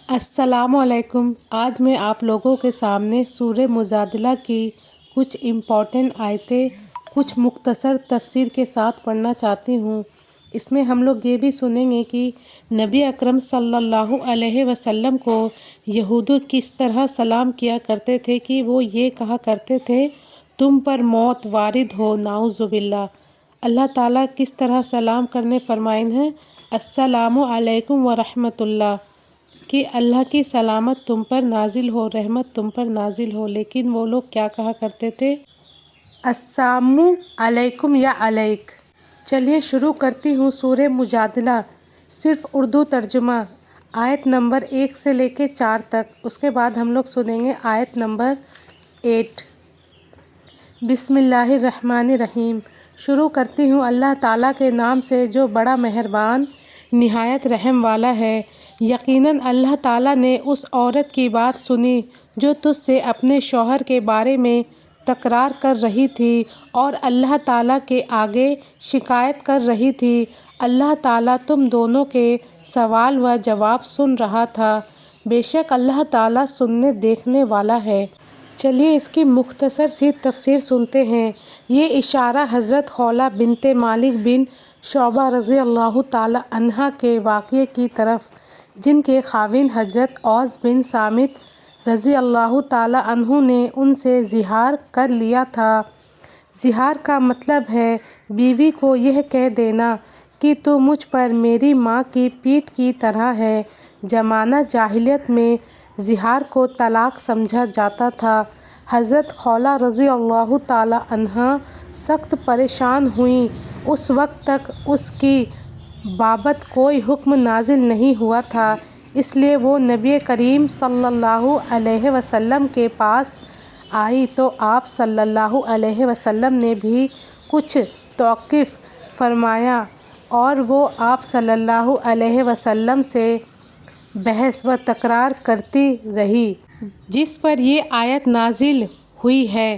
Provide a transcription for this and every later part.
अस्सलाम वालेकुम। आज मैं आप लोगों के सामने सूरह मुजादिला की कुछ इम्पॉर्टेंट आयतें कुछ मुख्तसर तफसीर के साथ पढ़ना चाहती हूँ। इसमें हम लोग ये भी सुनेंगे कि नबी अकरम सल्लल्लाहु अलैहि वसल्लम को यहूद किस तरह सलाम किया करते थे कि वो ये कहा करते थे, तुम पर मौत वारिद हो नाउज़ुबिल्लाह। अल्लाह ताला किस तरह सलाम करने फरमाइन हैं, अस्सलामु अलैकुम व रहमतुल्लाह, कि अल्लाह की सलामत तुम पर नाजिल हो, रहमत तुम पर नाजिल हो। लेकिन वो लोग क्या कहा करते थे, अस्सलामु अलैकुम या अलैक। चलिए शुरू करती हूँ सूरह मुजादिला, सिर्फ उर्दू तर्जुमा, आयत नंबर 1 से लेके 4 तक। उसके बाद हम लोग सुनेंगे आयत नंबर 8। बिस्मिल्लाहिर्रहमानिर्रहीम। शुरू करती हूँ अल्लाह ताला के नाम से जो बड़ा मेहरबान निहायत रहम वाला है। यकीनन अल्लाह ताला ने उस औरत की बात सुनी जो तुझसे अपने शौहर के बारे में तकरार कर रही थी और अल्लाह ताला के आगे शिकायत कर रही थी। अल्लाह ताला तुम दोनों के सवाल व जवाब सुन रहा था। बेशक अल्लाह ताला सुनने देखने वाला है। चलिए इसकी मुख्तसर सी तफसीर सुनते हैं। ये इशारा हज़रत खौला बिनते मालिक बिन शौबा रज़ी अल्लाह ताला अन्हा के वाक़ये की तरफ, जिनके खाविन हज़रत औस बिन सामित रज़ी अल्लाह ताला अन्हु ने उनसे ज़िहार कर लिया था। ज़िहार का मतलब है बीवी को यह कह देना कि तू मुझ पर मेरी माँ की पीठ की तरह है। ज़माना जाहिलियत में ज़िहार को तलाक समझा जाता था। हज़रत खौला रज़ी अल्लाह ताला अन्हा सख्त परेशान हुई। उस वक्त तक उसकी बाबत कोई हुक्म नाजिल नहीं हुआ था, इसलिए वो नबी करीम सल्लल्लाहु अलैहि वसल्लम के पास आई तो आप सल्लल्लाहु अलैहि वसल्लम ने भी कुछ तौक़ीफ़ फरमाया और वो आप सल्लल्लाहु अलैहि वसल्लम से बहस व तकरार करती रही, जिस पर ये आयत नाजिल हुई है,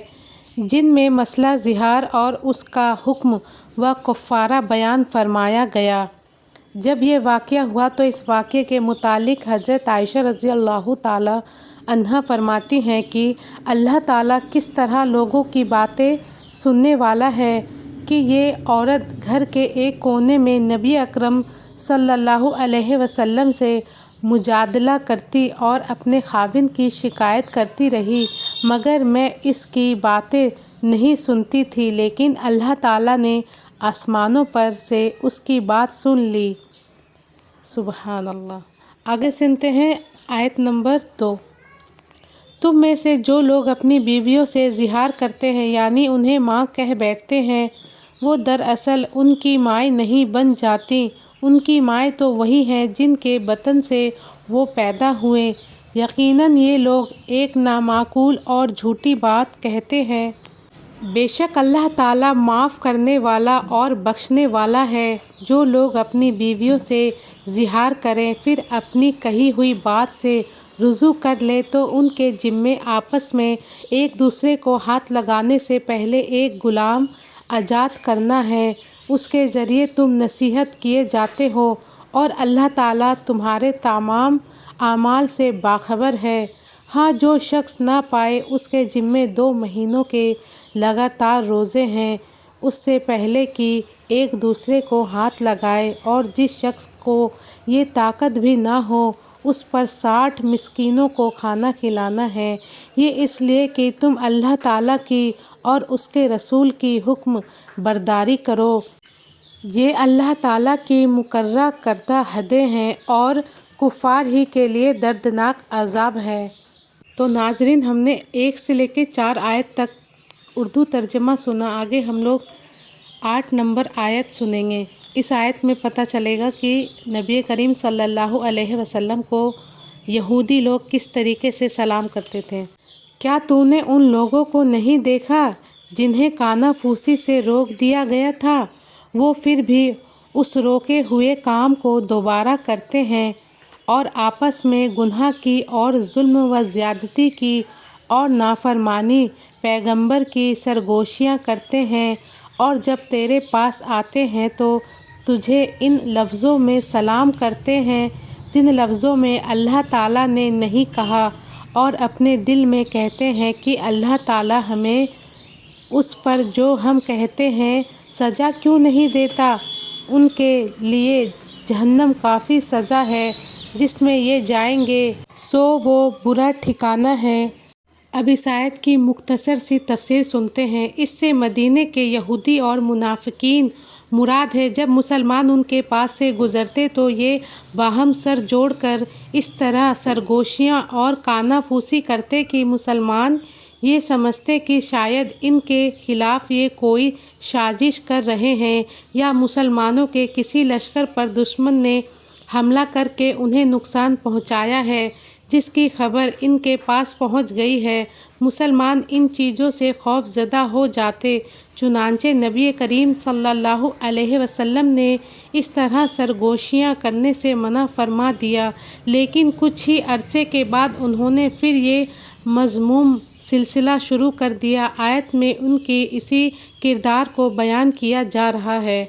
जिनमें मसला ज़िहार और उसका हुक्म व कफ़ारा बयान फरमाया गया। जब ये वाक़या हुआ तो इस वाक़ये के मुतालिक हज़रत आयशा रज़ी अल्लाह ताला अन्हा फरमाती हैं कि अल्लाह ताला किस तरह लोगों की बातें सुनने वाला है कि ये औरत घर के एक कोने में नबी अकरम सल्लल्लाहु अलैहि वसल्लम से मुजादला करती और अपने खाविन की शिकायत करती रही, मगर मैं इसकी बातें नहीं सुनती थी। लेकिन अल्लाह ताला ने आसमानों पर से उसकी बात सुन ली। सुबहान अल्लाह। आगे सुनते हैं आयत नंबर 2। तुम में से जो लोग अपनी बीवियों से ज़िहार करते हैं, यानी उन्हें माँ कह बैठते हैं, वो दरअसल उनकी माएँ नहीं बन जाती। उनकी माएँ तो वही हैं जिनके बतन से वो पैदा हुए। यकीनन ये लोग एक नामाकूल और झूठी बात कहते हैं। बेशक अल्लाह ताला माफ़ करने वाला और बख्शने वाला है। जो लोग अपनी बीवियों से ज़िहार करें फिर अपनी कही हुई बात से रुजू कर ले तो उनके ज़िम्मे आपस में एक दूसरे को हाथ लगाने से पहले एक ग़ुलाम आज़ाद करना है। उसके ज़रिए तुम नसीहत किए जाते हो और अल्लाह ताला तुम्हारे तमाम आमाल से बाखबर है। हाँ, जो शख्स ना पाए उसके ज़िम्मे 2 महीनों के लगातार रोज़े हैं, उससे पहले कि एक दूसरे को हाथ लगाए, और जिस शख्स को ये ताकत भी ना हो उस पर 60 मिस्कीनों को खाना खिलाना है। ये इसलिए कि तुम अल्लाह ताला की और उसके रसूल की हुक्म बरदारी करो। ये अल्लाह ताला की मुकर्रर करदा हदें हैं और कुफ़ार ही के लिए दर्दनाक अज़ाब है। तो नाज़रीन, हमने 1 से लेके 4 आयत तक उर्दू तर्जमा सुना। आगे हम लोग 8 नंबर आयत सुनेंगे। इस आयत में पता चलेगा कि नबी करीम सल्लल्लाहु अलैहि वसल्लम को यहूदी लोग किस तरीके से सलाम करते थे। क्या तूने उन लोगों को नहीं देखा जिन्हें कानाफूसी से रोक दिया गया था? वो फिर भी उस रोके हुए काम को दोबारा करते हैं और आपस में गुनाह की और जुल्म व ज़्यादती की और नाफरमानी पैगंबर की सरगोशियाँ करते हैं, और जब तेरे पास आते हैं तो तुझे इन लफ्ज़ों में सलाम करते हैं جن لفظوں میں اللہ تعالیٰ نے نہیں کہا اور اپنے دل میں کہتے ہیں کہ اللہ تعالیٰ ہمیں اس پر جو ہم کہتے ہیں سزا کیوں نہیں دیتا، ان کے لیے جہنم کافی سزا ہے جس میں یہ جائیں گے، سو وہ برا ٹھکانہ ہے۔ اب اس آیت کی مختصر سی تفسیر سنتے ہیں۔ اس سے مدینے کے یہودی اور منافقین مراد ہے۔ جب مسلمان ان کے پاس سے گزرتے تو یہ باہم سر جوڑ کر اس طرح سرگوشیاں اور کانا پھوسی کرتے کہ مسلمان یہ سمجھتے کہ شاید ان کے خلاف یہ کوئی سازش کر رہے ہیں یا مسلمانوں کے کسی لشکر پر دشمن نے حملہ کر کے انہیں نقصان پہنچایا ہے جس کی خبر ان کے پاس پہنچ گئی ہے۔ مسلمان ان چیزوں سے خوف زدہ ہو جاتے، چنانچہ نبی کریم صلی اللہ علیہ وسلم نے اس طرح سرگوشیاں کرنے سے منع فرما دیا، لیکن کچھ ہی عرصے کے بعد انہوں نے پھر یہ مذموم سلسلہ شروع کر دیا۔ آیت میں ان کی اسی کردار کو بیان کیا جا رہا ہے،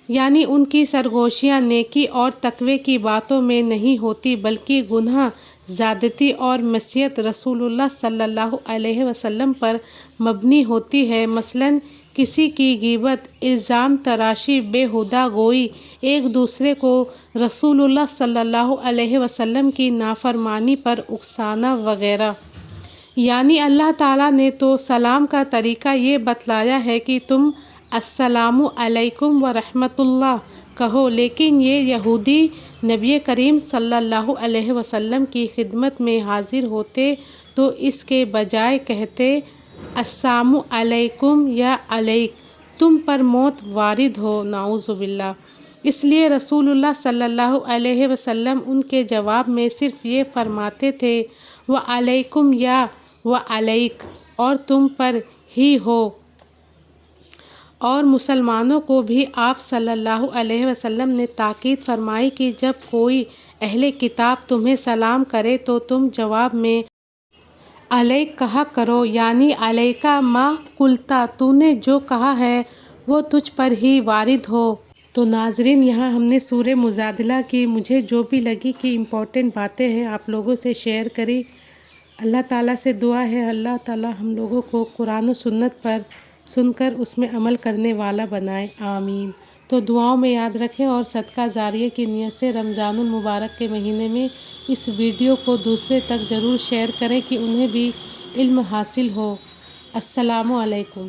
یعنی ان کی سرگوشیاں نیکی اور تقوی کی باتوں میں نہیں ہوتی بلکہ گناہ، زیادتی اور معصیت رسول اللہ صلی اللہ علیہ وسلم پر مبنی ہوتی ہے۔ مثلاً کسی کی غیبت، الزام تراشی، بیہودہ گوئی، ایک دوسرے کو رسول اللہ صلی اللہ علیہ وسلم کی نافرمانی پر اکسانا وغیرہ۔ یعنی اللہ تعالیٰ نے تو سلام کا طریقہ یہ بتلایا ہے کہ تم السلام علیکم ورحمۃ اللہ کہو، لیکن یہ یہودی نبی کریم صلی اللہ علیہ وسلم کی خدمت میں حاضر ہوتے تو اس کے بجائے کہتے السلام علیکم یا علیک، تم پر موت وارد ہو، نعوذ باللہ۔ اس لیے رسول اللہ صلی اللہ علیہ وسلم ان کے جواب میں صرف یہ فرماتے تھے وعلیکم یا وعلیک، اور تم پر ہی ہو۔ اور مسلمانوں کو بھی آپ صلی اللہ علیہ وسلم نے تاکید فرمائی کہ جب کوئی اہل کتاب تمہیں سلام کرے تو تم جواب میں علیک کہا کرو، یعنی علیکا ما قلتا، تو نے جو کہا ہے وہ تجھ پر ہی وارد ہو۔ تو ناظرین، یہاں ہم نے سورہ مجادلہ کی مجھے جو بھی لگی کہ امپورٹنٹ باتیں ہیں آپ لوگوں سے شیئر کری۔ اللہ تعالیٰ سے دعا ہے اللہ تعالیٰ ہم لوگوں کو قرآن و سنت پر سن کر اس میں عمل کرنے والا بنائے، آمین۔ تو دعاؤں میں یاد رکھیں اور صدقہ جاریہ کی نیت سے رمضان المبارک کے مہینے میں اس ویڈیو کو دوسرے تک ضرور شیئر کریں کہ انہیں بھی علم حاصل ہو۔ السلام علیکم۔